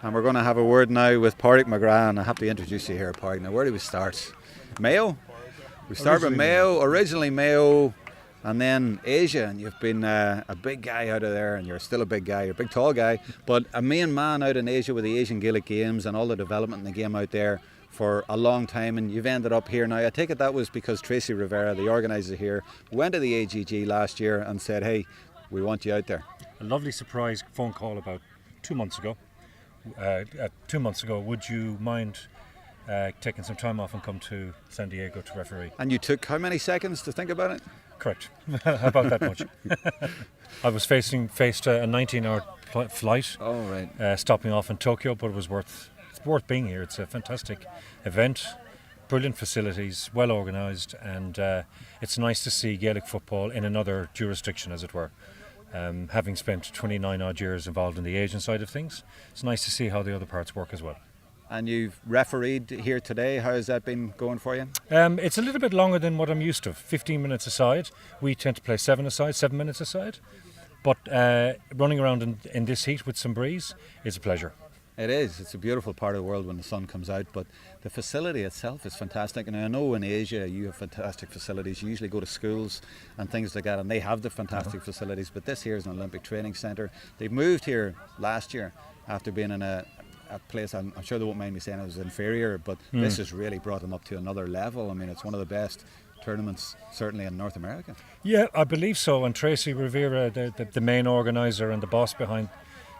And we're going to have a word now with Paraic McGrath, and I have to introduce you here, Paraic. Now, where do we start? Mayo? We start with Mayo, originally Mayo, and then Asia, and you've been a big guy out of there, and you're still a big guy, you're a big tall guy, but a main man out in Asia with the Asian Gaelic Games and all the development in the game out there for a long time, and you've ended up here now. I take it that was because Tracy Rivera, the organiser here, went to the AGG last year and said, hey, we want you out there. A lovely surprise phone call about 2 months ago. 2 months ago, would you mind taking some time off and come to San Diego to referee? And you took how many seconds to think about it? Correct. About that much. I was faced a 19-hour flight, stopping off in Tokyo, but it's worth being here. It's a fantastic event, brilliant facilities, well organised, and it's nice to see Gaelic football in another jurisdiction, as it were. Having spent 29 odd years involved in the Asian side of things, it's nice to see how the other parts work as well. And you've refereed here today. How has that been going for you? It's a little bit longer than what I'm used to. 15 minutes aside. We tend to play 7 minutes aside. But running around in this heat with some breeze is a pleasure. It is. It's a beautiful part of the world when the sun comes out, but the facility itself is fantastic. And I know in Asia you have fantastic facilities. You usually go to schools and things like that, and they have the fantastic facilities, but this here is an Olympic training centre. They've moved here last year after being in a place, I'm sure they won't mind me saying it was inferior, but this has really brought them up to another level. I mean, it's one of the best tournaments certainly in North America. Yeah, I believe so. And Tracy Rivera, the main organiser and the boss behind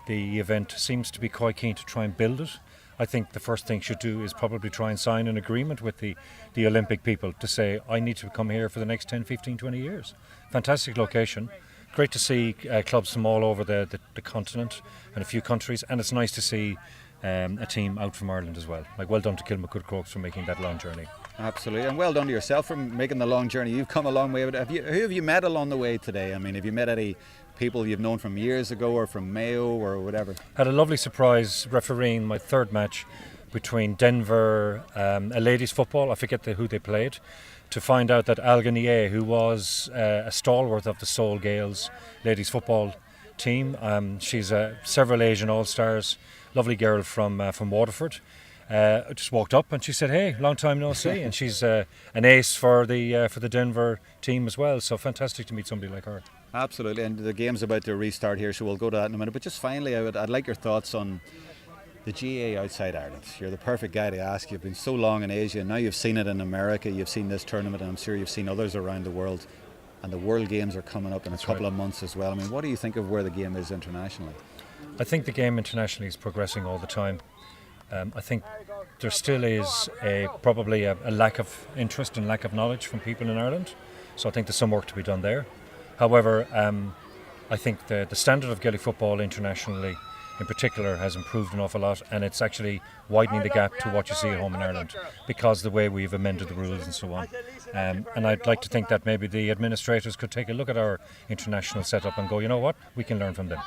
the event, seems to be quite keen to try and build it. I think the first thing should do is probably try and sign an agreement with the Olympic people to say, I need to come here for the next 10, 15, 20 years. Fantastic location. Great to see clubs from all over the continent and a few countries, and it's nice to see a team out from Ireland as well. Like, well done to Kilmacud Crokes for making that long journey. Absolutely, and well done to yourself for making the long journey. You've come a long way. Who have you met along the way today? I mean, have you met any people you've known from years ago or from Mayo or whatever? Had a lovely surprise refereeing my third match between Denver, a ladies football, I forget who they played, to find out that Alganier, who was a stalwart of the Seoul Gales ladies football team, she's several Asian All-Stars, lovely girl from Waterford. I just walked up and she said, hey, long time no see, and she's an ace for the Denver team as well, so fantastic to meet somebody like her. Absolutely, and the game's about to restart here, so we'll go to that in a minute, but just finally I'd like your thoughts on the GA outside Ireland. You're the perfect guy to ask. You've been so long in Asia, and now you've seen it in America, you've seen this tournament, and I'm sure you've seen others around the world, and the World Games are coming up in a couple of months as well. I mean, what do you think of where the game is internationally? I think the game internationally is progressing all the time. I think there still is probably a lack of interest and lack of knowledge from people in Ireland, so I think there's some work to be done there. However, I think the standard of Gaelic football internationally in particular has improved an awful lot, and it's actually widening the gap to what you see at home in Ireland because the way we've amended the rules and so on. And I'd like to think that maybe the administrators could take a look at our international setup and go, you know what, we can learn from them.